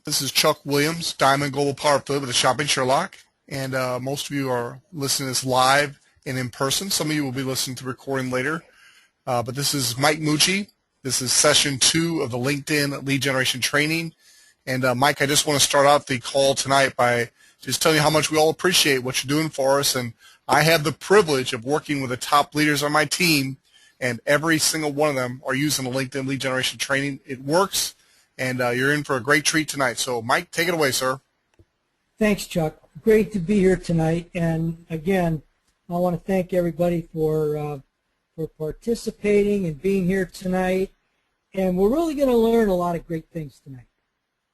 This is Chuck Williams, Diamond Global Power Affiliate with the Shopping Sherlock, and most of you are listening to this live and in person. Some of you will be listening to the recording later, but this is Mike Mucci. This is session 2 of the LinkedIn lead generation training, and Mike, I just want to start out the call tonight by just telling you how much we all appreciate what you're doing for us, and I have the privilege of working with the top leaders on my team, and every single one of them are using the LinkedIn lead generation training. It works. And you're in for a great treat tonight. So, Mike, take it away, sir. Thanks, Chuck. Great to be here tonight. And again, I want to thank everybody for participating and being here tonight. And we're really going to learn a lot of great things tonight.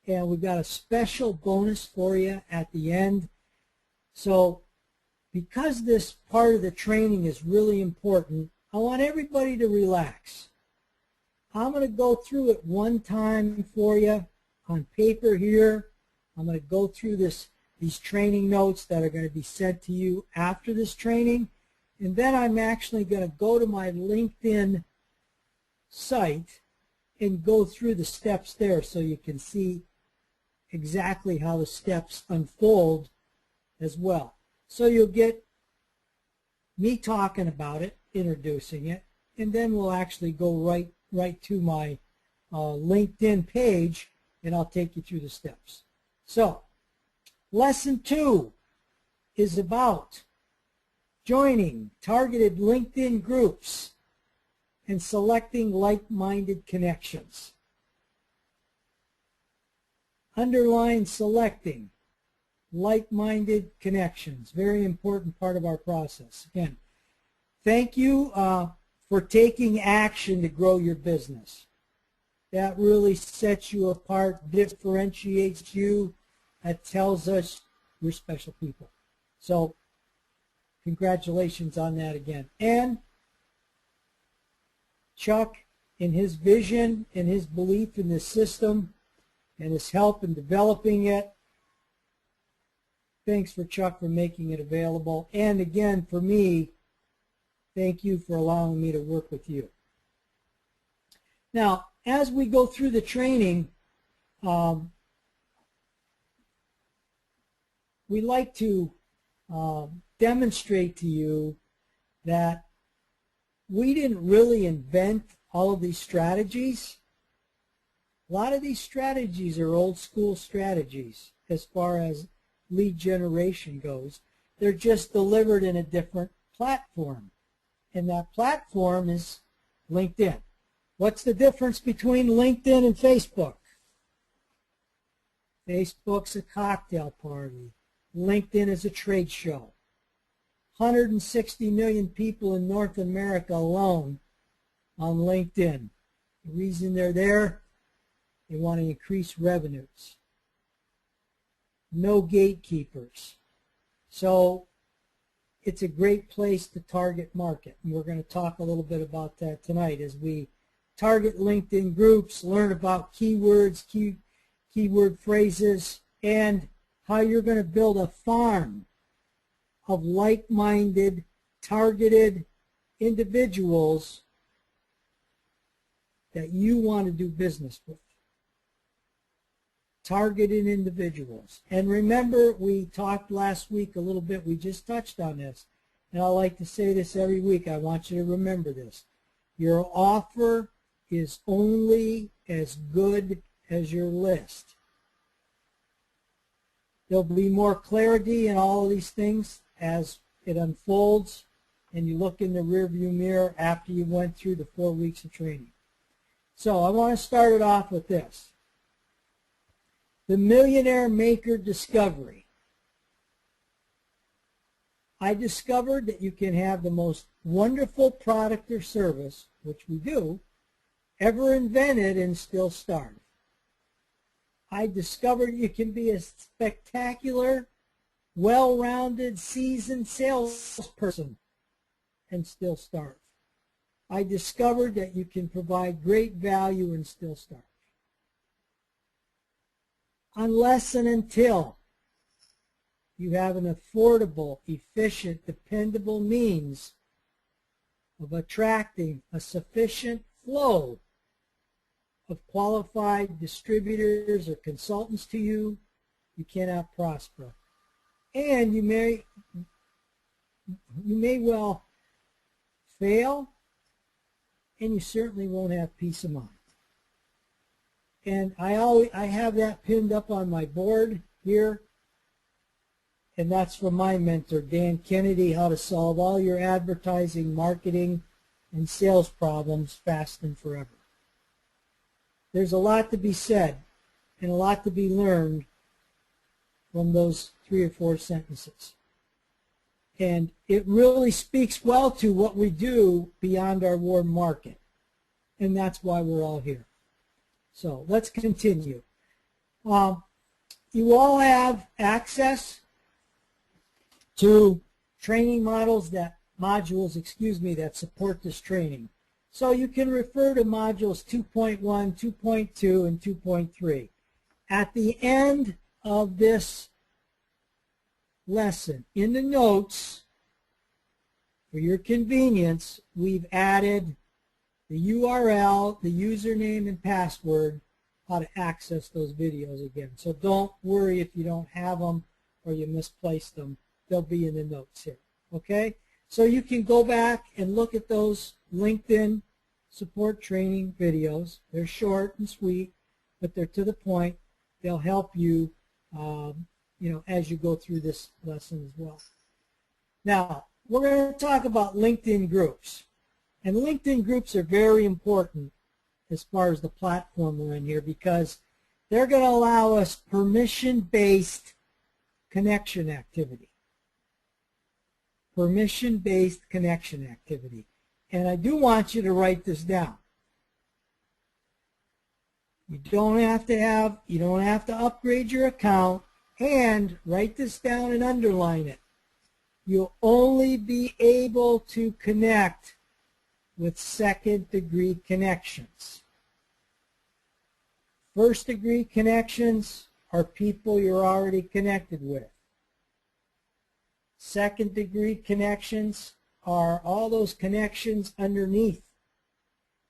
And we've got a special bonus for you at the end. So, because this part of the training is really important, I want everybody to relax. I'm going to go through it one time for you on paper here. I'm going to go through these training notes that are going to be sent to you after this training. And then I'm actually going to go to my LinkedIn site and go through the steps there so you can see exactly how the steps unfold as well. So you'll get me talking about it, introducing it, and then we'll actually go right to my LinkedIn page, and I'll take you through the steps. So, lesson 2 is about joining targeted LinkedIn groups and selecting like-minded connections. Underline selecting like-minded connections. Very important part of our process. Again, thank you for taking action to grow your business. That really sets you apart, differentiates you. That tells us we're special people. So congratulations on that again. And Chuck, in his vision and his belief in this system and his help in developing it, thanks for Chuck for making it available. And again, for me, thank you for allowing me to work with you. Now, as we go through the training, we like to demonstrate to you that we didn't really invent all of these strategies. A lot of these strategies are old school strategies as far as lead generation goes. They're just delivered in a different platform. And that platform is LinkedIn. What's the difference between LinkedIn and Facebook? Facebook's a cocktail party. LinkedIn is a trade show. 160 million people in North America alone on LinkedIn. The reason they're there, they want to increase revenues. No gatekeepers. So it's a great place to target market. And we're going to talk a little bit about that tonight as we target LinkedIn groups, learn about keywords, keyword phrases, and how you're going to build a farm of like-minded, targeted individuals that you want to do business with. Targeted individuals. And remember, we talked last week a little bit, we just touched on this, and I like to say this every week. I want you to remember this. Your offer is only as good as your list. There'll be more clarity in all of these things as it unfolds and you look in the rearview mirror after you went through the 4 weeks of training. So I want to start it off with this. The Millionaire Maker Discovery. I discovered that you can have the most wonderful product or service, which we do, ever invented and still starve. I discovered you can be a spectacular, well-rounded, seasoned salesperson and still starve. I discovered that you can provide great value and still starve. Unless and until you have an affordable, efficient, dependable means of attracting a sufficient flow of qualified distributors or consultants to you, you cannot prosper. And you may well fail, and you certainly won't have peace of mind. And I have that pinned up on my board here, and that's from my mentor, Dan Kennedy, How to Solve All Your Advertising, Marketing, and Sales Problems Fast and Forever. There's a lot to be said and a lot to be learned from those 3 or 4 sentences. And it really speaks well to what we do beyond our warm market. And that's why we're all here. So let's continue. You all have access to training modules that support this training. So you can refer to modules 2.1, 2.2, and 2.3. At the end of this lesson, in the notes, for your convenience, we've added the URL, the username, and password, how to access those videos again. So don't worry if you don't have them or you misplaced them. They'll be in the notes here. Okay? So you can go back and look at those LinkedIn support training videos. They're short and sweet, but they're to the point. They'll help you, as you go through this lesson as well. Now, we're going to talk about LinkedIn groups. And LinkedIn groups are very important as far as the platform we're in here, because they're going to allow us permission-based connection activity. Permission-based connection activity. And I do want you to write this down. You don't have to upgrade your account, and write this down and underline it. You'll only be able to connect with second-degree connections. First-degree connections are people you're already connected with. Second-degree connections are all those connections underneath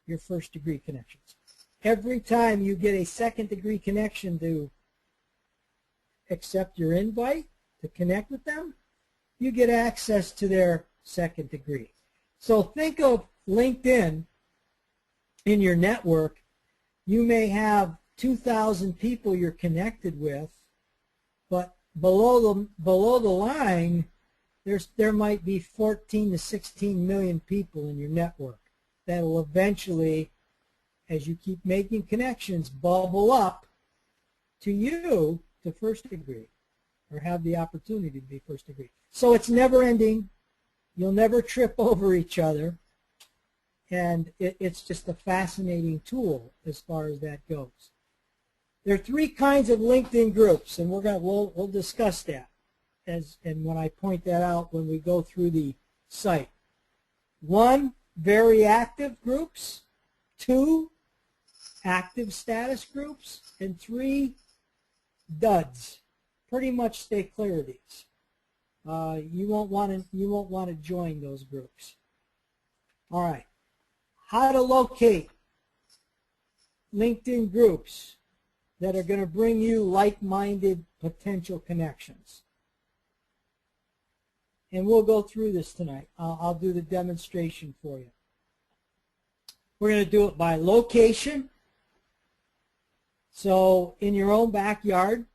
your first-degree connections. Every time you get a second-degree connection to accept your invite to connect with them, you get access to their second degree. So think of LinkedIn in your network. You may have 2,000 people you're connected with, but below the line, there might be 14 to 16 million people in your network that will eventually, as you keep making connections, bubble up to you to first degree, or have the opportunity to be first degree. So it's never ending. You'll never trip over each other. And it's just a fascinating tool as far as that goes. There are 3 kinds of LinkedIn groups, and we'll discuss that and when I point that out when we go through the site. 1, very active groups. 2, active status groups. And 3, duds. Pretty much stay clear of these. You won't want to join those groups. All right. How to locate LinkedIn groups that are going to bring you like-minded potential connections. And we'll go through this tonight. I'll do the demonstration for you. We're going to do it by location. So in your own backyard,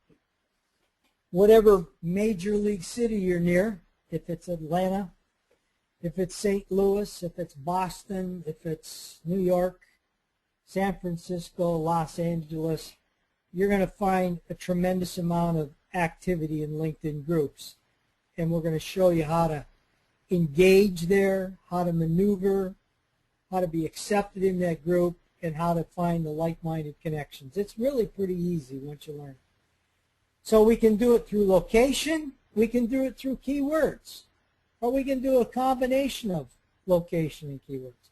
whatever major league city you're near, if it's Atlanta, if it's St. Louis, if it's Boston, if it's New York, San Francisco, Los Angeles, you're going to find a tremendous amount of activity in LinkedIn groups. And we're going to show you how to engage there, how to maneuver, how to be accepted in that group, and how to find the like-minded connections. It's really pretty easy once you learn it. So we can do it through location, we can do it through keywords, or we can do a combination of location and keywords.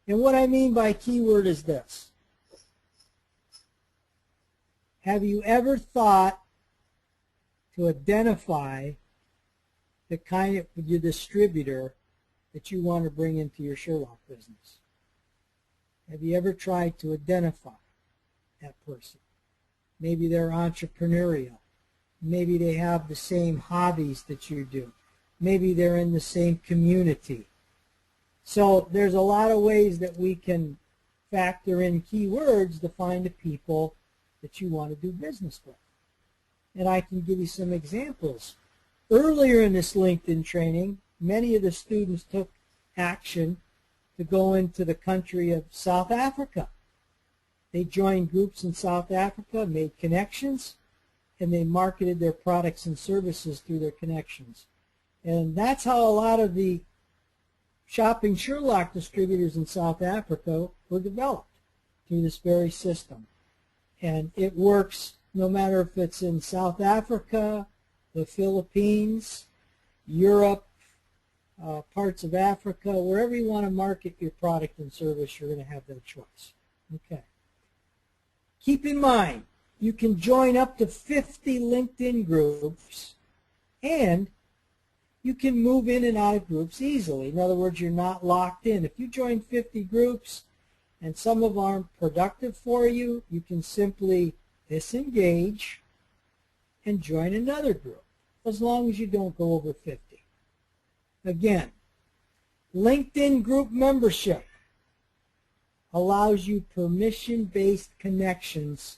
And what I mean by keyword is this. Have you ever thought to identify the kind of your distributor that you want to bring into your Sherlock business? Have you ever tried to identify that person. Maybe they're entrepreneurial. Maybe they have the same hobbies that you do. Maybe they're in the same community. So there's a lot of ways that we can factor in keywords to find the people that you want to do business with. And I can give you some examples. Earlier in this LinkedIn training, many of the students took action to go into the country of South Africa. They joined groups in South Africa, made connections, and they marketed their products and services through their connections. And that's how a lot of the Shopping Sherlock distributors in South Africa were developed, through this very system. And it works no matter if it's in South Africa, the Philippines, Europe, parts of Africa, wherever you want to market your product and service, you're going to have that choice. Okay. Keep in mind, you can join up to 50 LinkedIn groups, and you can move in and out of groups easily. In other words, you're not locked in. If you join 50 groups and some of them aren't productive for you, you can simply disengage and join another group, as long as you don't go over 50. Again, LinkedIn group membership allows you permission-based connections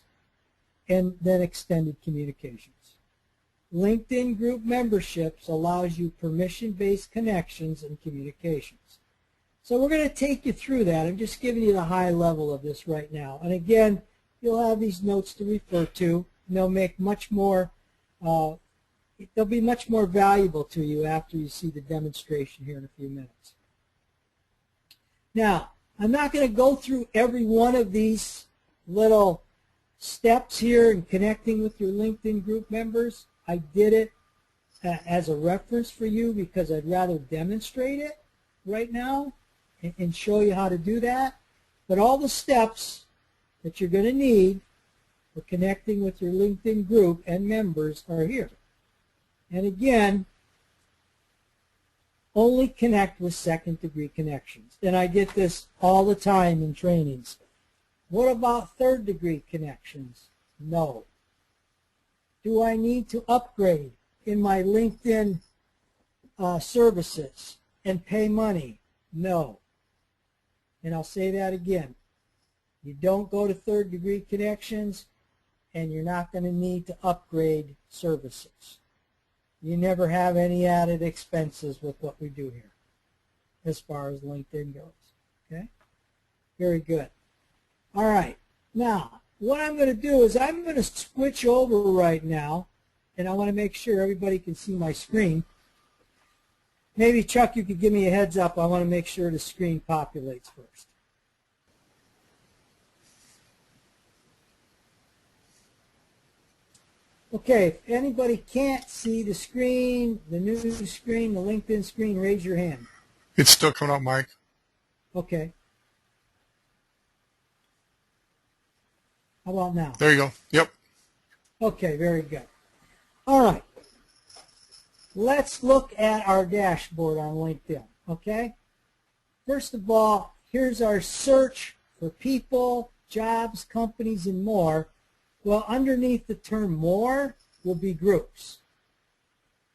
and then extended communications. LinkedIn group memberships allows you permission-based connections and communications. So we're going to take you through that. I'm just giving you the high level of this right now. And again, you'll have these notes to refer to. And they'll make much more, they'll be much more valuable to you after you see the demonstration here in a few minutes. Now, I'm not going to go through every one of these little steps here in connecting with your LinkedIn group members. I did it as a reference for you because I'd rather demonstrate it right now and show you how to do that. But all the steps that you're going to need for connecting with your LinkedIn group and members are here. And again, only connect with second-degree connections. And I get this all the time in trainings. What about third-degree connections? No. Do I need to upgrade in my LinkedIn services and pay money? No. And I'll say that again. You don't go to third-degree connections, and you're not going to need to upgrade services. You never have any added expenses with what we do here as far as LinkedIn goes. Okay? Very good. All right. Now, what I'm going to do is I'm going to switch over right now, and I want to make sure everybody can see my screen. Maybe, Chuck, you could give me a heads up. I want to make sure the screen populates first. Okay, if anybody can't see the screen, the new screen, the LinkedIn screen, raise your hand. It's still coming up, Mike. Okay. How about now? There you go. Yep. Okay, very good. All right. Let's look at our dashboard on LinkedIn, okay? First of all, here's our search for people, jobs, companies, and more. Well, underneath the term more will be groups.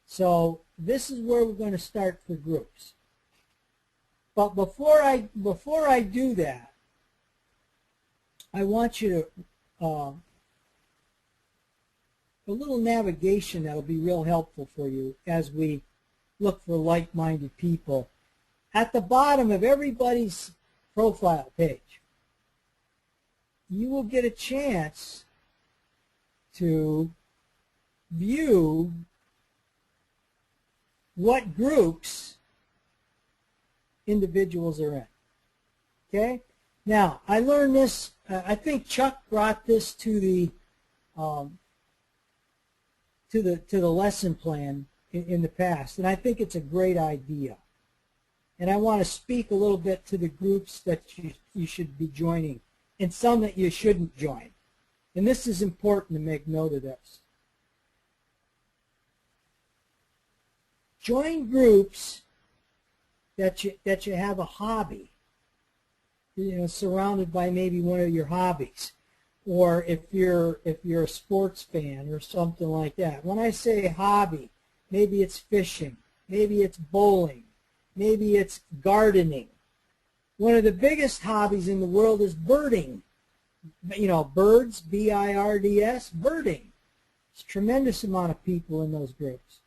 So this is where we're going to start for groups. But before I do that, I want you to a little navigation that'll be real helpful for you as we look for like-minded people. At the bottom of everybody's profile page, you will get a chance to view what groups individuals are in. Okay? Now, I learned this, I think Chuck brought this to the lesson plan in the past, and I think it's a great idea. And I want to speak a little bit to the groups that you should be joining and some that you shouldn't join. And this is important to make note of this. Join groups that you have a hobby, surrounded by maybe one of your hobbies. or if you're a sports fan or something like that. When I say hobby, maybe it's fishing, maybe it's bowling, maybe it's gardening. One of the biggest hobbies in the world is birding. You know, birds, B-I-R-D-S, birding. There's a tremendous amount of people in those groups.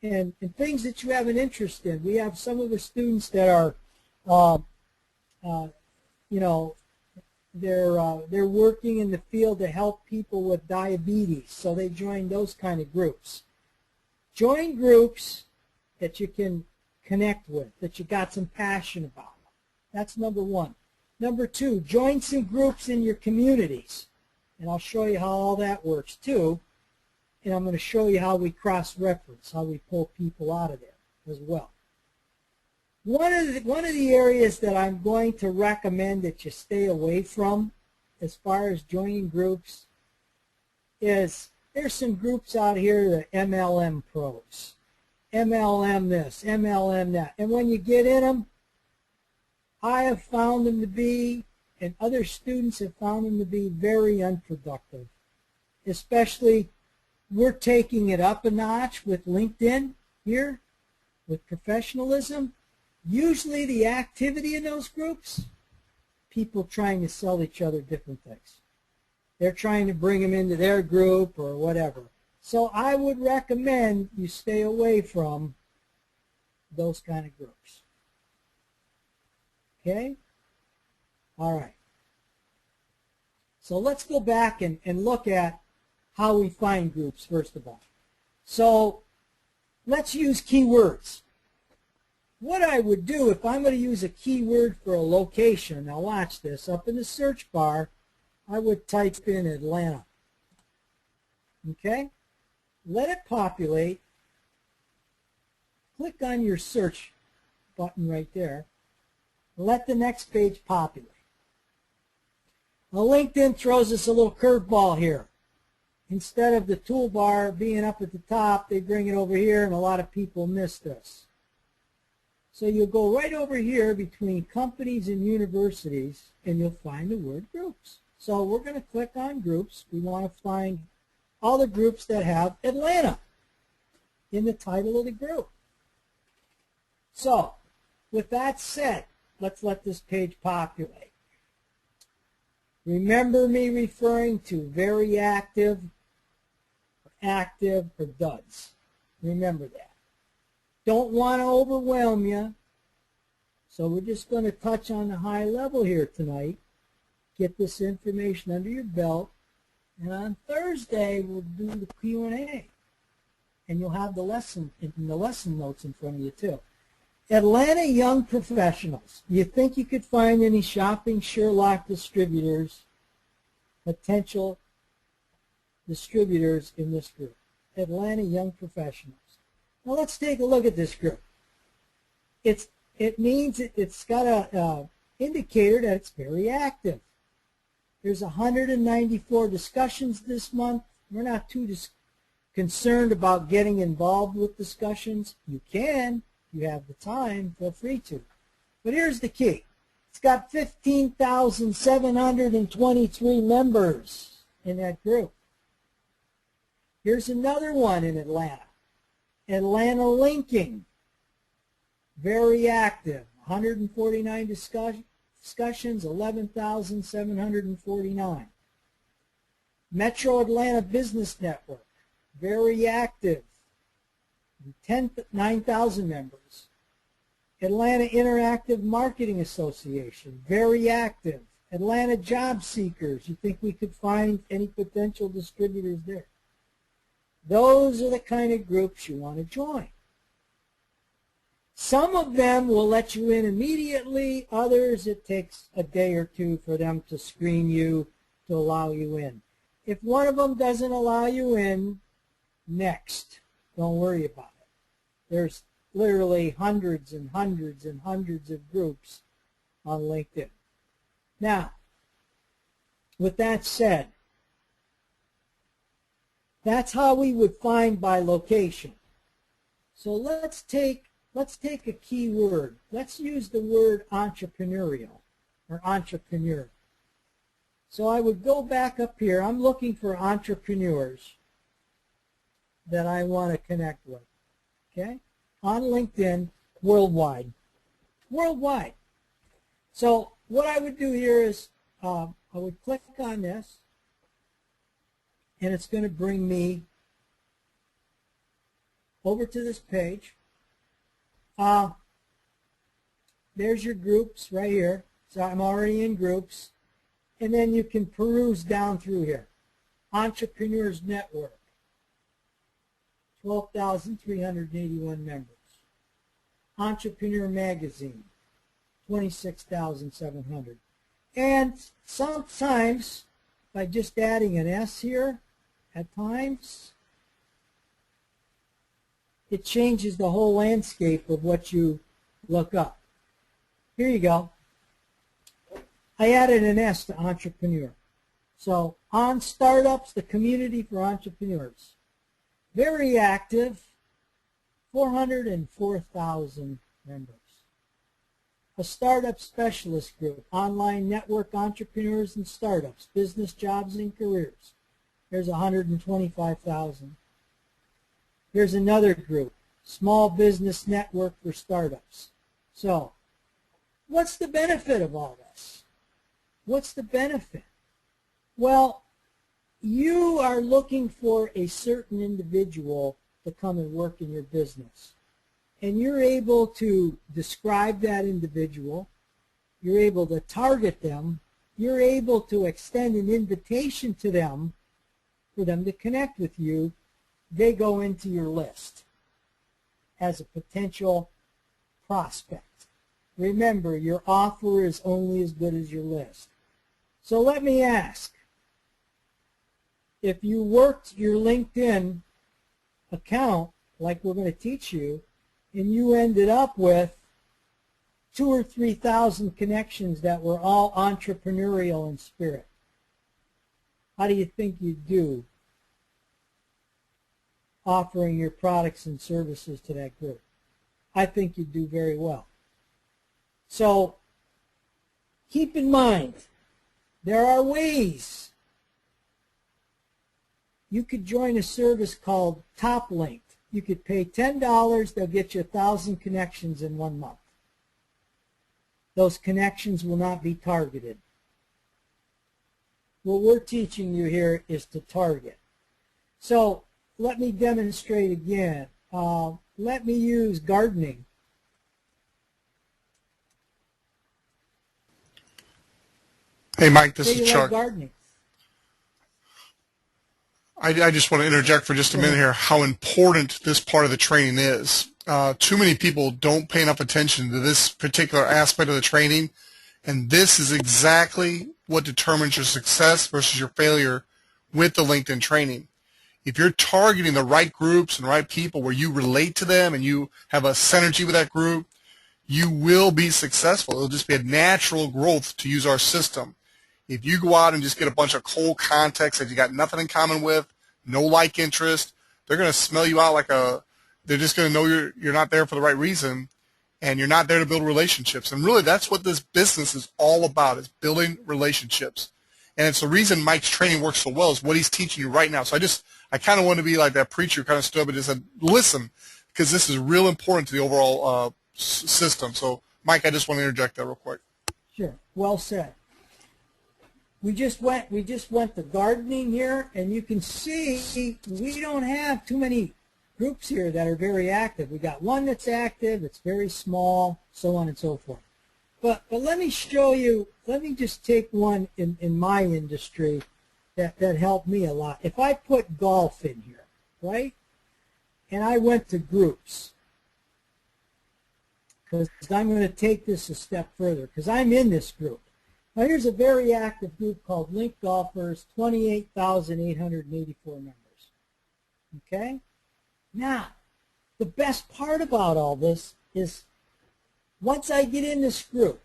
And things that you have an interest in. We have some of the students that are, you know, they're working in the field to help people with diabetes, so they join those kind of groups. Join groups that you can connect with, that you got some passion about. That's number one. Number two, join some groups in your communities. And I'll show you how all that works too. And I'm going to show you how we cross-reference, how we pull people out of there as well. One of the areas that I'm going to recommend that you stay away from as far as joining groups is there's some groups out here, the MLM pros. MLM this, MLM that. And when you get in them, I have found them to be, and other students have found them to be very unproductive. Especially, we're taking it up a notch with LinkedIn here, with professionalism. Usually the activity in those groups, people trying to sell each other different things. They're trying to bring them into their group or whatever. So I would recommend you stay away from those kind of groups. Okay? All right. So let's go back and look at how we find groups, first of all. So let's use keywords. What I would do if I'm going to use a keyword for a location, now watch this, up in the search bar, I would type in Atlanta. Okay? Let it populate. Click on your search button right there. Let the next page populate. Now LinkedIn throws us a little curveball here. Instead of the toolbar being up at the top, they bring it over here, and a lot of people miss this. So you'll go right over here between companies and universities, and you'll find the word groups. So we're going to click on groups. We want to find all the groups that have Atlanta in the title of the group. So with that said, let's let this page populate. Remember me referring to very active, active, or duds. Remember that. Don't want to overwhelm you. So we're just going to touch on the high level here tonight. Get this information under your belt. And on Thursday, we'll do the Q&A. And you'll have the lesson notes in front of you too. Atlanta Young Professionals. You think you could find any Shopping Sherlock distributors, potential distributors in this group? Atlanta Young Professionals. Now let's take a look at this group. It means it's got a indicator that it's very active. There's 194 discussions this month. We're not too concerned about getting involved with discussions. You can. If you have the time, feel free to. But here's the key. It's got 15,723 members in that group. Here's another one in Atlanta. Atlanta Linking. Very active. 149 discussions, 11,749. Metro Atlanta Business Network. Very active. 9,000 members. Atlanta Interactive Marketing Association, very active. Atlanta Job Seekers, you think we could find any potential distributors there? Those are the kind of groups you want to join. Some of them will let you in immediately, others it takes a day or two for them to screen you to allow you in. If one of them doesn't allow you in, next. Don't worry about it. There's literally hundreds and hundreds and hundreds of groups on LinkedIn. Now, with that said, that's how we would find by location. So let's take a key word. Let's use the word entrepreneurial or entrepreneur. So I would go back up here. I'm looking for entrepreneurs that I want to connect with, okay, on LinkedIn worldwide. Worldwide. So what I would do here is I would click on this, and it's going to bring me over to this page. There's your groups right here. So I'm already in groups. And then you can peruse down through here. Entrepreneurs Network, 12,381 members. Entrepreneur Magazine, 26,700. And sometimes, by just adding an S here, at times, it changes the whole landscape of what you look up. Here you go. I added an S to entrepreneur. So on startups, the community for entrepreneurs. Very active, 404,000 members. A startup specialist group, online network entrepreneurs and startups, business, jobs, and careers. There's 125,000. Here's another group, small business network for startups. So what's the benefit of all this? What's the benefit? Well, you are looking for a certain individual to come and work in your business. And you're able to describe that individual. You're able to target them. You're able to extend an invitation to them for them to connect with you. They go into your list as a potential prospect. Remember, your offer is only as good as your list. So let me ask, if you worked your LinkedIn account like we're going to teach you, and you ended up with 2,000 or 3,000 connections that were all entrepreneurial in spirit, how do you think you'd do offering your products and services to that group? I think you'd do very well. So keep in mind, there are ways. You could join a service called Top Linked. You could pay $10, they'll get you 1,000 connections in 1 month. Those connections will not be targeted. What we're teaching you here is to target. So let me demonstrate again. Let me use gardening. Hey, Mike, this Say is you Chuck. like gardening. I just want to interject for just a minute here how important this part of the training is. Too many people don't pay enough attention to this particular aspect of the training, and this is exactly what determines your success versus your failure with the LinkedIn training. If you're targeting the right groups and right people where you relate to them and you have a synergy with that group, you will be successful. It'll just be a natural growth to use our system. If you go out and just get a bunch of cold contacts that you got nothing in common with, no like interest, they're going to smell you out like they're just going to know you're not there for the right reason, and you're not there to build relationships. And really, that's what this business is all about, is building relationships. And it's the reason Mike's training works so well is what he's teaching you right now. So I kind of want to be like that preacher who kind of stood up and just said, listen, because this is real important to the overall system. So, Mike, I just want to interject that real quick. Sure. Well said. We just went to gardening here, and you can see we don't have too many groups here that are very active. We got one that's active, it's very small, so on and so forth. But let me show you, let me just take one in my industry that helped me a lot. If I put golf in here, right, and I went to groups, because I'm going to take this a step further, because I'm in this group. Now here's a very active group called Link Golfers, 28,884 members. Okay? Now, the best part about all this is once I get in this group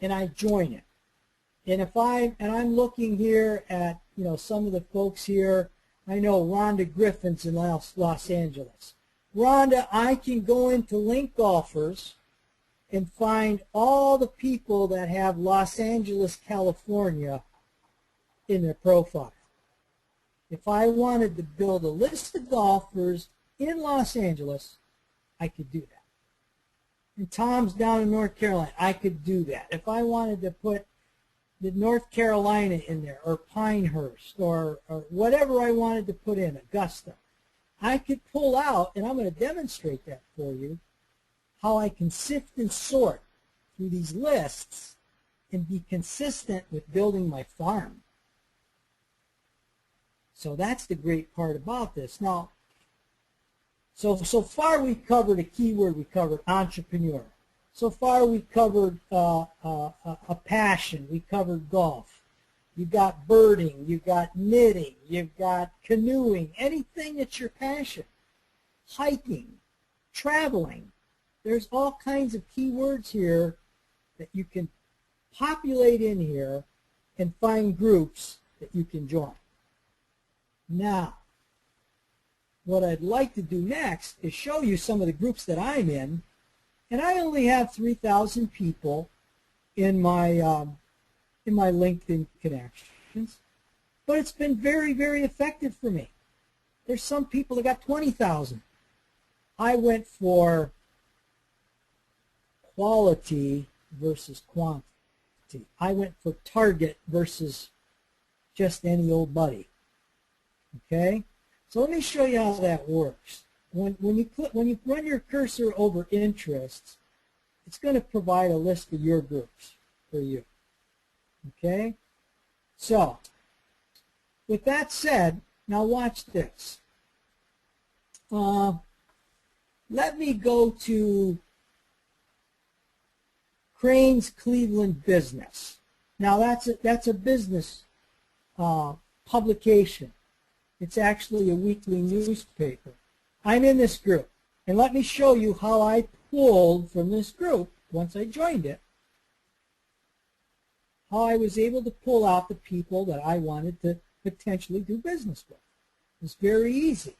and I join it, and I'm looking here at, some of the folks here. I know Rhonda Griffin's in Los Angeles. Rhonda, I can go into Link Golfers and find all the people that have Los Angeles, California in their profile. If I wanted to build a list of golfers in Los Angeles, I could do that. And Tom's down in North Carolina, I could do that. If I wanted to put the North Carolina in there, or Pinehurst, or whatever I wanted to put in, Augusta, I could pull out, and I'm going to demonstrate that for you, how I can sift and sort through these lists and be consistent with building my farm. So that's the great part about this. Now, so far we've covered a keyword. We covered entrepreneur. So far we've covered a passion. We covered golf. You've got birding. You've got knitting. You've got canoeing. Anything that's your passion. Hiking. Traveling. There's all kinds of keywords here that you can populate in here and find groups that you can join. Now, what I'd like to do next is show you some of the groups that I'm in, and I only have 3,000 people in my LinkedIn connections, but it's been very, very effective for me. There's some people that got 20,000. I went for quality versus quantity. I went for target versus just any old buddy. Okay, so let me show you how that works. When you run your cursor over interests, it's going to provide a list of your groups for you. Okay, so with that said, now watch this. Let me go to Crane's Cleveland Business. Now that's a business publication. It's actually a weekly newspaper. I'm in this group, and let me show you how I pulled from this group once I joined it, how I was able to pull out the people that I wanted to potentially do business with. It's very easy.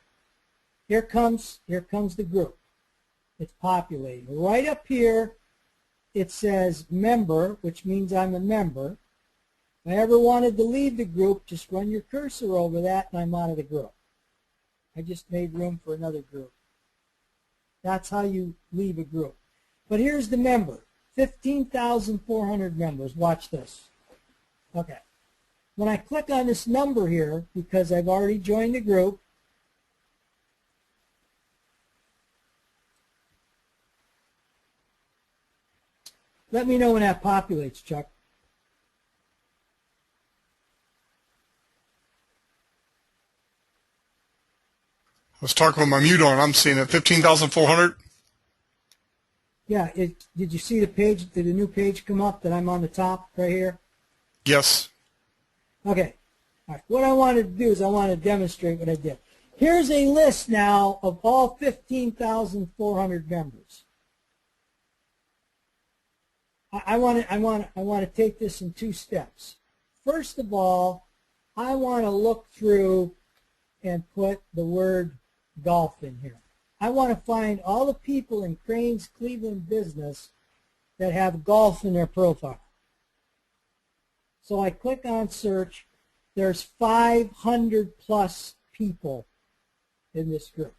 Here comes the group. It's populating. Right up here, it says member, which means I'm a member. If I ever wanted to leave the group, just run your cursor over that and I'm out of the group. I just made room for another group. That's how you leave a group. But here's the member, 15,400 members. Watch this. Okay. When I click on this number here, because I've already joined the group, let me know when that populates, Chuck. I was talking with my mute on. I'm seeing it, 15,400. Yeah, did you see the page? Did a new page come up that I'm on the top right here? Yes. Okay. All right. What I wanted to do is I want to demonstrate what I did. Here's a list now of all 15,400 members. I want to take this in two steps. First of all, I want to look through and put the word golf in here. I want to find all the people in Crane's Cleveland Business that have golf in their profile. So I click on search. There's 500 plus people in this group.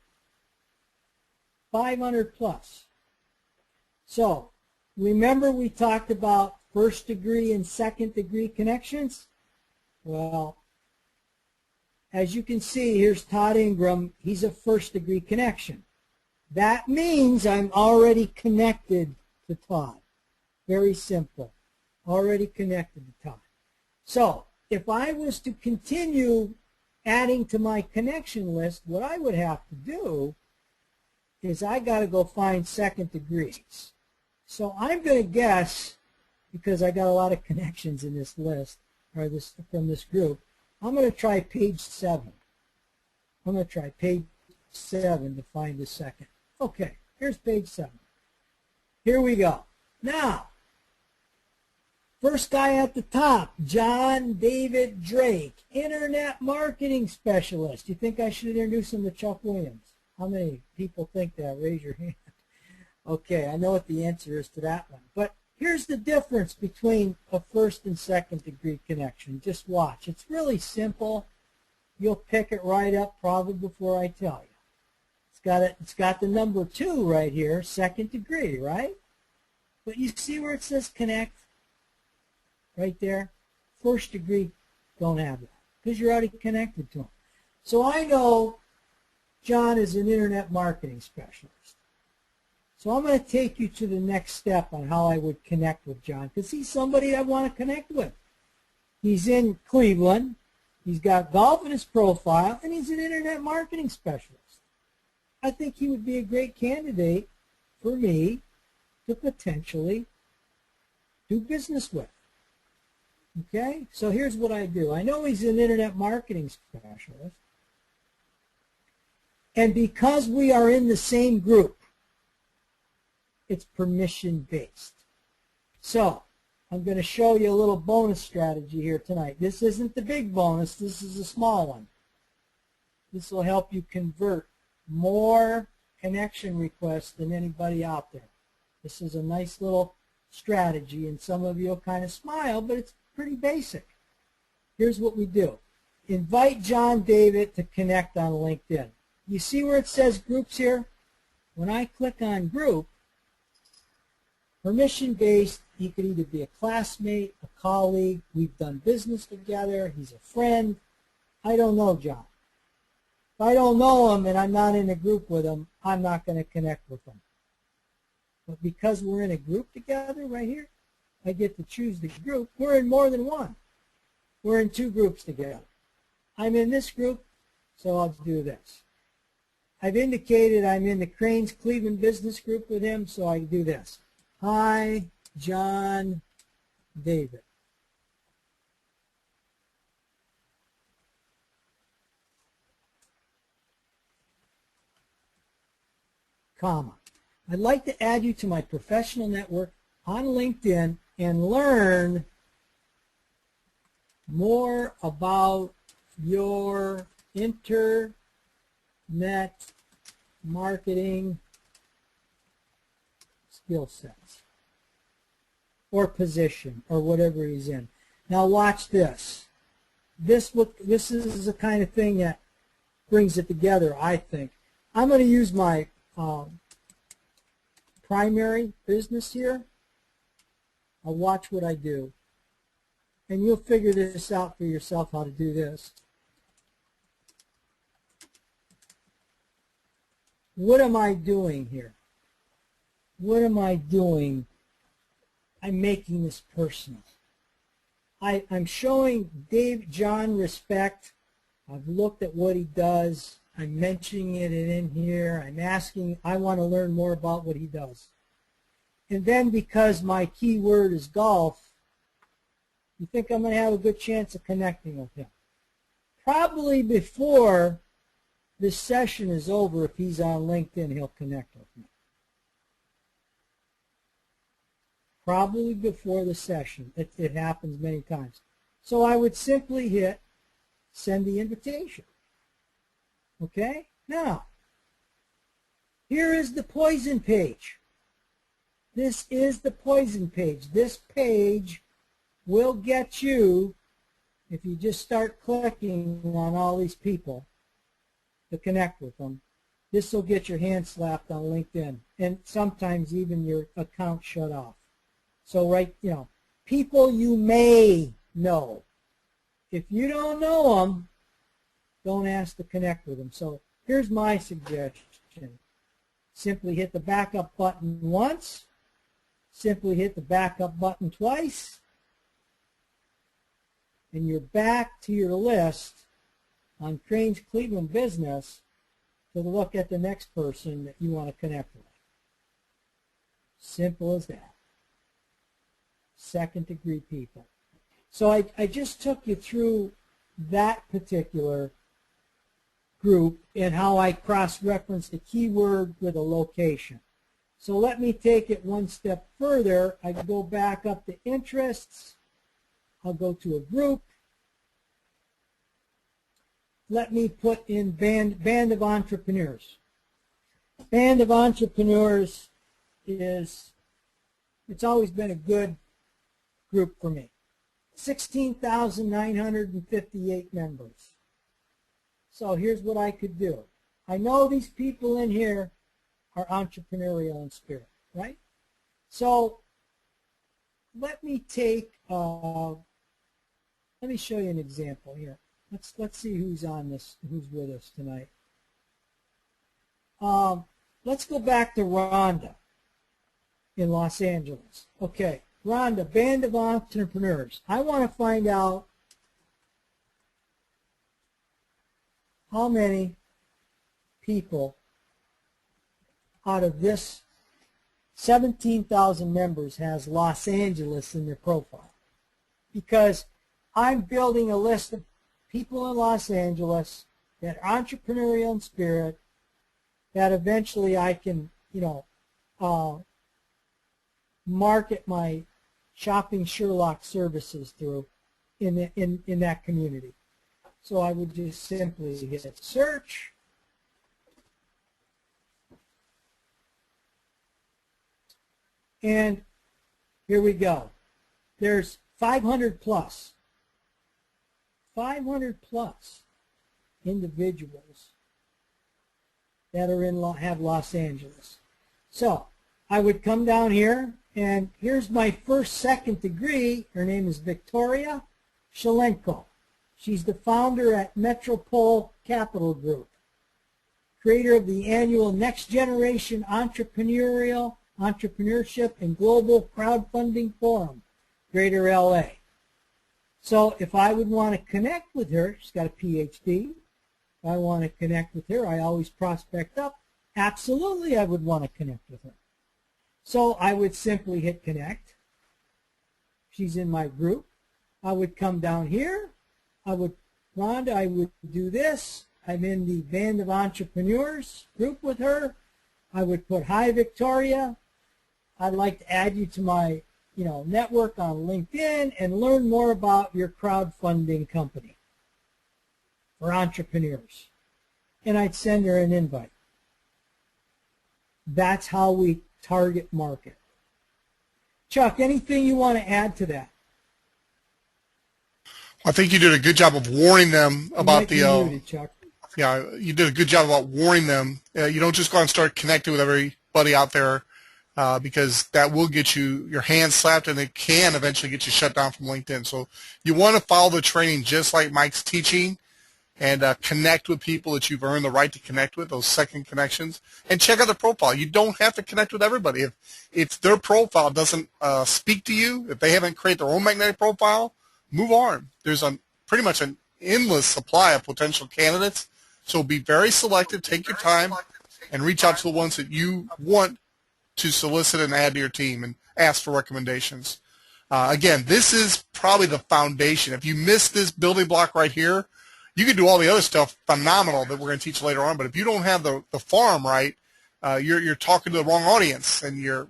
500 plus. So remember we talked about first degree and second degree connections? Well, as you can see, here's Todd Ingram. He's a first degree connection. That means I'm already connected to Todd. Very simple. Already connected to Todd. So if I was to continue adding to my connection list, what I would have to do is I got to go find second degrees. So I'm going to guess, because I got a lot of connections in this list, or this from this group, I'm going to try page 7. I'm going to try page 7 to find the second. Okay, here's page 7. Here we go. Now, first guy at the top, John David Drake, Internet Marketing Specialist. You think I should introduce him to Chuck Williams? How many people think that? Raise your hand. Okay, I know what the answer is to that one. But here's the difference between a first and second degree connection. Just watch. It's really simple. You'll pick it right up probably before I tell you. It's got the number 2 right here, second degree, right? But you see where it says connect? Right there? First degree, don't have that because you're already connected to them. So I know John is an internet marketing specialist. So I'm going to take you to the next step on how I would connect with John because he's somebody I want to connect with. He's in Cleveland. He's got golf in his profile, and he's an internet marketing specialist. I think he would be a great candidate for me to potentially do business with. Okay? So here's what I do. I know he's an internet marketing specialist. And because we are in the same group, it's permission-based. So I'm going to show you a little bonus strategy here tonight. This isn't the big bonus. This is a small one. This will help you convert more connection requests than anybody out there. This is a nice little strategy, and some of you will kind of smile, but it's pretty basic. Here's what we do. Invite John David to connect on LinkedIn. You see where it says groups here? When I click on group, permission-based, he could either be a classmate, a colleague, we've done business together, he's a friend. I don't know John. If I don't know him and I'm not in a group with him, I'm not going to connect with him. But because we're in a group together right here, I get to choose the group. We're in more than one. We're in 2 groups together. I'm in this group, so I'll do this. I've indicated I'm in the Cranes Cleveland Business Group with him, so I do this. Hi, John David. Comma. I'd like to add you to my professional network on LinkedIn and learn more about your internet marketing skill sets or position or whatever he's in. Now watch this. This is the kind of thing that brings it together, I think. I'm going to use my primary business here. I'll watch what I do. And you'll figure this out for yourself how to do this. What am I doing here? What am I doing? I'm making this personal. I'm showing John respect. I've looked at what he does. I'm mentioning it in here. I'm asking, I want to learn more about what he does. And then because my keyword is golf, you think I'm going to have a good chance of connecting with him. Probably before this session is over, if he's on LinkedIn, he'll connect with me. Probably before the session. It happens many times. So I would simply hit send the invitation. Okay? Now, here is the poison page. This is the poison page. This page will get you, if you just start clicking on all these people to connect with them, this will get your hand slapped on LinkedIn and sometimes even your account shut off. So people you may know. If you don't know them, don't ask to connect with them. So here's my suggestion. Simply hit the backup button once. Simply hit the backup button twice. And you're back to your list on Cranes Cleveland Business to look at the next person that you want to connect with. Simple as that. Second degree people. So I just took you through that particular group and how I cross-reference the keyword with a location. So let me take it one step further. I go back up to interests. I'll go to a group. Let me put in band of entrepreneurs. Band of entrepreneurs is It's always been a good group for me. 16,958 members. So here's what I could do. I know these people in here are entrepreneurial in spirit, right? So let me show you an example here. Let's see who's on this, who's with us tonight. Let's go back to Rhonda in Los Angeles. Okay, Rhonda, Band of Entrepreneurs. I want to find out how many people out of this 17,000 members has Los Angeles in their profile. Because I'm building a list of people in Los Angeles that are entrepreneurial in spirit that eventually I can, market my Shopping Sherlock services through in that community. So I would just simply hit search. And here we go. There's 500 plus individuals that are have Los Angeles. So I would come down here, and here's my second degree. Her name is Victoria Shalenko. She's the founder at Metropole Capital Group, creator of the annual Next Generation Entrepreneurship and Global Crowdfunding Forum, Greater LA. So if I would want to connect with her, she's got a PhD. If I want to connect with her, I always prospect up. Absolutely, I would want to connect with her. So I would simply hit connect. She's in my group. I would come down here. Rhonda, I would do this. I'm in the Band of Entrepreneurs group with her. I would put, hi, Victoria. I'd like to add you to my, network on LinkedIn and learn more about your crowdfunding company for entrepreneurs. And I'd send her an invite. That's how we target market. Chuck, anything you want to add to that? I think you did a good job of warning them about muted, Chuck. Yeah, you did a good job about warning them. You don't just go out and start connecting with everybody out there because that will get your hands slapped, and it can eventually get you shut down from LinkedIn. So you want to follow the training just like Mike's teaching and connect with people that you've earned the right to connect with, those second connections, and check out the profile. You don't have to connect with everybody. If their profile doesn't speak to you, if they haven't created their own magnetic profile, move on. There's pretty much an endless supply of potential candidates. So be very selective, take your time, and reach out to the ones that you want to solicit and add to your team and ask for recommendations. Again, this is probably the foundation. If you miss this building block right here, you can do all the other stuff phenomenal that we're going to teach later on. But if you don't have the farm right, you're talking to the wrong audience, and you're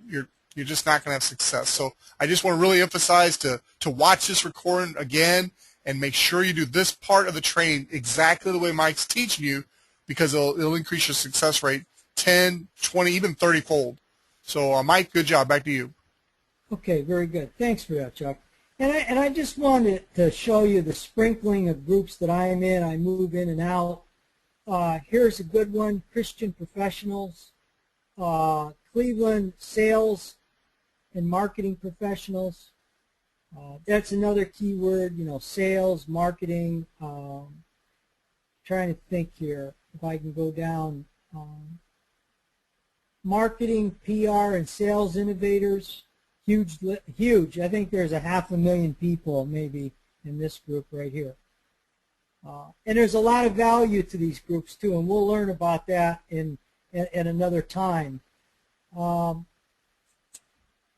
just not going to have success. So I just want to really emphasize to watch this recording again and make sure you do this part of the training exactly the way Mike's teaching you, because it'll increase your success rate 10, 20, even 30-fold. So, Mike, good job. Back to you. Okay, very good. Thanks for that, Chuck. And I just wanted to show you the sprinkling of groups that I am in. I move in and out. Here's a good one, Christian Professionals, Cleveland Sales and Marketing Professionals. That's another keyword, sales, marketing. Trying to think here if I can go down. Marketing, PR, and sales innovators. Huge. I think there's 500,000 people maybe in this group right here. And there's a lot of value to these groups too, and we'll learn about that at another time.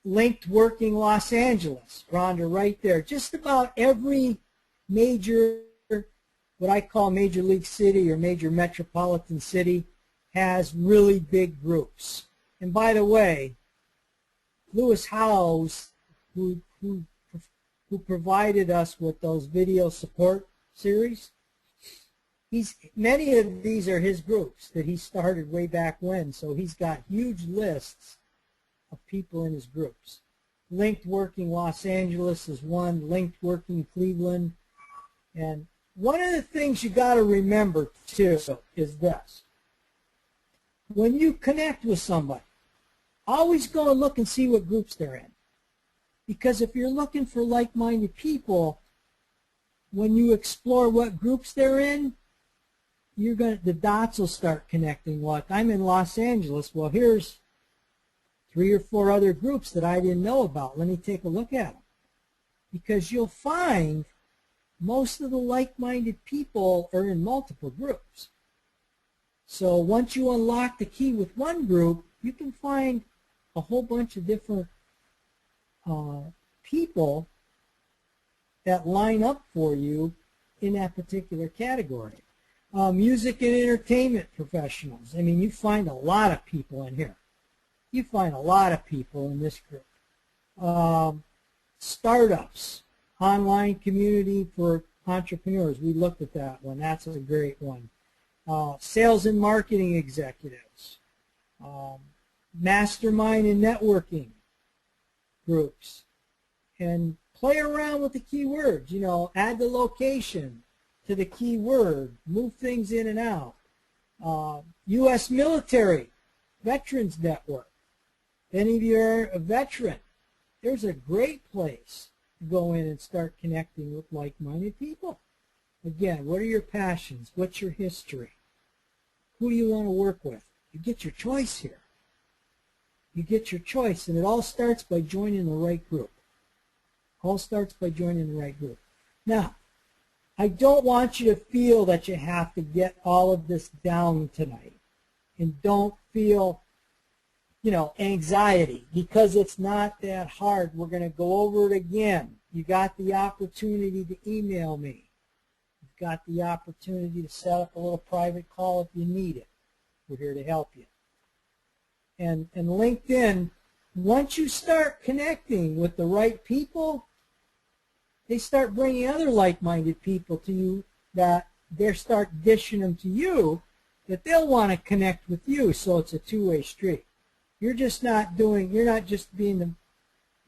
Linked Working Los Angeles, Rhonda, right there. Just about every major, what I call major league city or major metropolitan city, has really big groups. And by the way, Lewis Howes, who provided us with those video support series, many of these are his groups that he started way back when. So he's got huge lists of people in his groups. Linked Working Los Angeles is one, Linked Working Cleveland. And one of the things you got to remember, too, is this. When you connect with somebody, always go and look and see what groups they're in. Because if you're looking for like-minded people, when you explore what groups they're in, the dots will start connecting. Like, I'm in Los Angeles. Well, here's 3 or 4 other groups that I didn't know about. Let me take a look at them. Because you'll find most of the like-minded people are in multiple groups. So once you unlock the key with one group, you can find a whole bunch of different people that line up for you in that particular category. Music and entertainment professionals. I mean, you find a lot of people in here. You find a lot of people in this group. Startups, online community for entrepreneurs. We looked at that one. That's a great one. Sales and marketing executives. Mastermind and networking groups. And play around with the keywords. You know, add the location to the keyword. Move things in and out. U.S. military, Veterans Network. Any of you are a veteran, there's a great place to go in and start connecting with like-minded people. Again, what are your passions? What's your history? Who do you want to work with? You get your choice here. You get your choice, and it all starts by joining the right group. All starts by joining the right group. Now, I don't want you to feel that you have to get all of this down tonight. And don't feel, anxiety, because it's not that hard. We're going to go over it again. You got the opportunity to email me. You've got the opportunity to set up a little private call if you need it. We're here to help you. And LinkedIn, once you start connecting with the right people, they start bringing other like-minded people to you that they start dishing them to you that they'll want to connect with you, so it's a two-way street. You're not just being the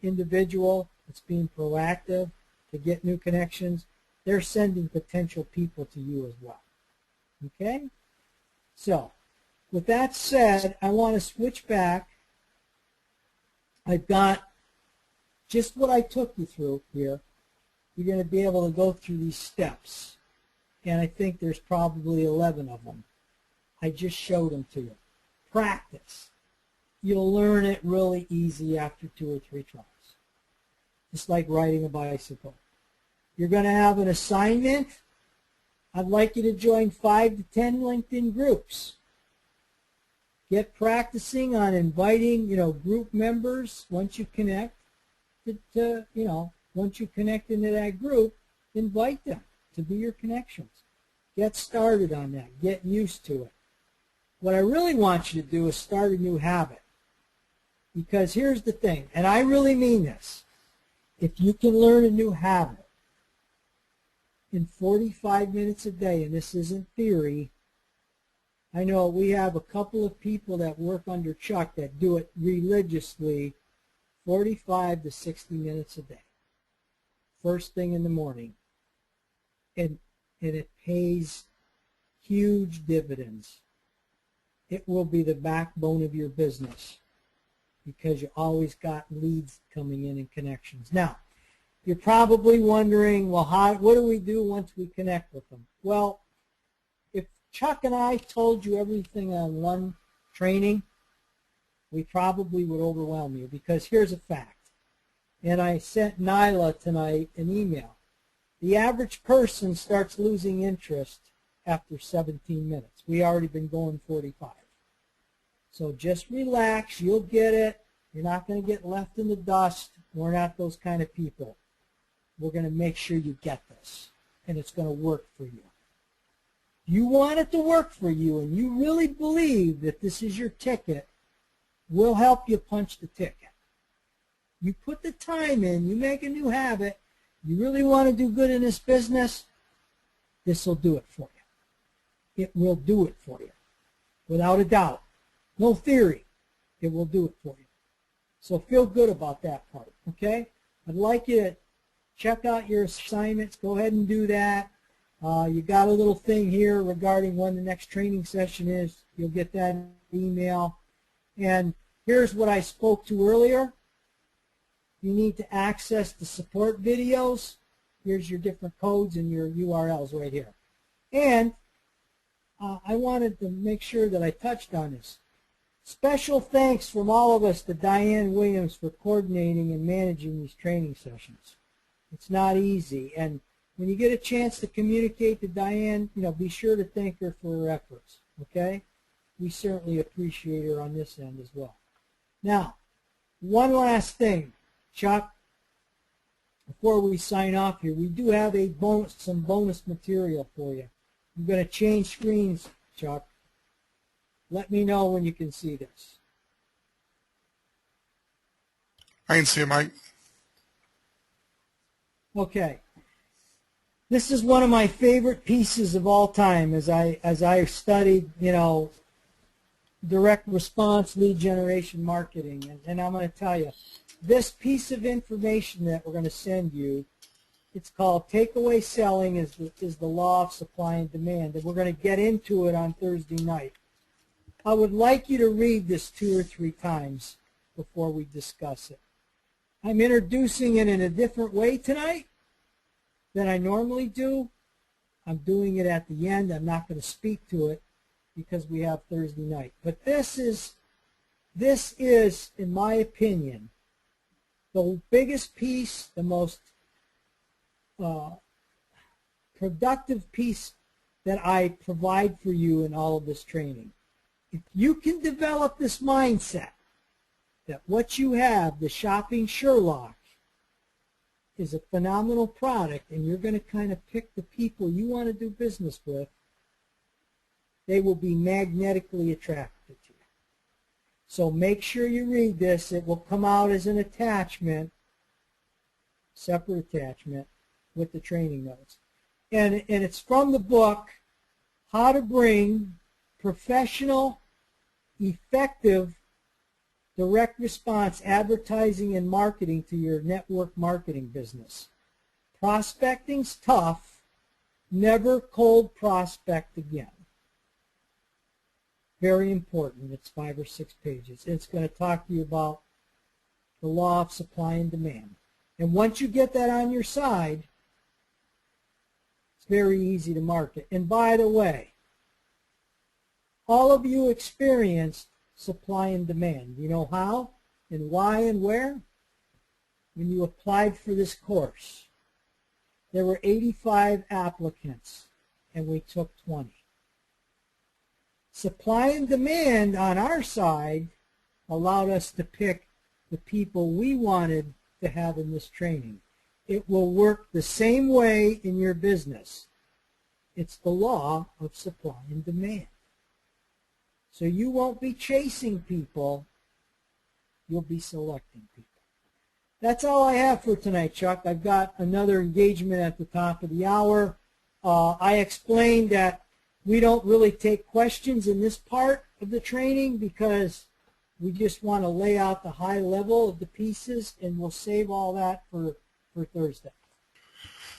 individual that's being proactive to get new connections. They're sending potential people to you as well. Okay? So, with that said, I want to switch back. I've got just what I took you through here. You're going to be able to go through these steps. And I think there's probably 11 of them. I just showed them to you. Practice. You'll learn it really easy after 2 or 3 tries. Just like riding a bicycle. You're going to have an assignment. I'd like you to join 5 to 10 LinkedIn groups. Get practicing on inviting, group members once you connect once you connect into that group, invite them to be your connections. Get started on that. Get used to it. What I really want you to do is start a new habit. Because here's the thing, and I really mean this. If you can learn a new habit in 45 minutes a day, and this isn't theory, I know we have a couple of people that work under Chuck that do it religiously, 45 to 60 minutes a day. First thing in the morning. And it pays huge dividends. It will be the backbone of your business because you always got leads coming in and connections. Now, you're probably wondering, well, what do we do once we connect with them? Well, if Chuck and I told you everything on one training, we probably would overwhelm you, because here's a fact. And I sent Nyla tonight an email. The average person starts losing interest after 17 minutes. We already been going 45. So just relax. You'll get it. You're not going to get left in the dust. We're not those kind of people. We're going to make sure you get this, and it's going to work for you. If you want it to work for you and you really believe that this is your ticket, we'll help you punch the ticket. You put the time in, you make a new habit, you really want to do good in this business, this will do it for you. It will do it for you, without a doubt. No theory. It will do it for you. So feel good about that part. Okay? I'd like you to check out your assignments. Go ahead and do that. You got a little thing here regarding when the next training session is. You'll get that email. And here's what I spoke to earlier. You need to access the support videos. Here's your different codes and your URLs right here. And I wanted to make sure that I touched on this. Special thanks from all of us to Diane Williams for coordinating and managing these training sessions. It's not easy. And when you get a chance to communicate to Diane, be sure to thank her for her efforts. Okay? We certainly appreciate her on this end as well. Now, one last thing, Chuck. Before we sign off here, we do have some bonus material for you. I'm going to change screens, Chuck. Let me know when you can see this. I can see it, Mike. Okay. This is one of my favorite pieces of all time as I studied, direct response lead generation marketing. And I'm going to tell you, this piece of information that we're going to send you, it's called Takeaway Selling is the Law of Supply and Demand. And we're going to get into it on Thursday night. I would like you to read this 2 or 3 times before we discuss it. I'm introducing it in a different way tonight than I normally do. I'm doing it at the end. I'm not going to speak to it because we have Thursday night. But this is, in my opinion, the biggest piece, the most productive piece that I provide for you in all of this training. If you can develop this mindset that what you have, the Shopping Sherlock, is a phenomenal product and you're going to kind of pick the people you want to do business with, they will be magnetically attracted to you. So make sure you read this. It will come out as an attachment, separate attachment, with the training notes. And it's from the book, How to Bring Professional, Effective Direct Response Advertising and Marketing to Your Network Marketing Business. Prospecting's tough. Never cold prospect again. Very important. It's 5 or 6 pages. It's going to talk to you about the law of supply and demand. And once you get that on your side, it's very easy to market. And by the way, all of you experienced supply and demand. You know how and why and where? When you applied for this course. There were 85 applicants, and we took 20. Supply and demand on our side allowed us to pick the people we wanted to have in this training. It will work the same way in your business. It's the law of supply and demand. So you won't be chasing people, you'll be selecting people. That's all I have for tonight, Chuck. I've got another engagement at the top of the hour. I explained that we don't really take questions in this part of the training because we just want to lay out the high level of the pieces, and we'll save all that for Thursday.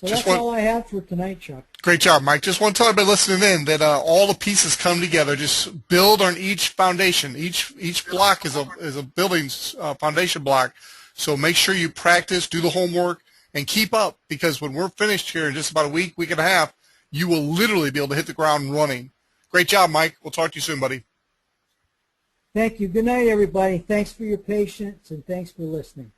So that's all I have for tonight, Chuck. Great job, Mike. Just want to tell everybody listening in that all the pieces come together. Just build on each foundation. Each block is a building's foundation block. So make sure you practice, do the homework, and keep up, because when we're finished here in just about a week and a half, you will literally be able to hit the ground running. Great job, Mike. We'll talk to you soon, buddy. Thank you. Good night, everybody. Thanks for your patience, and thanks for listening.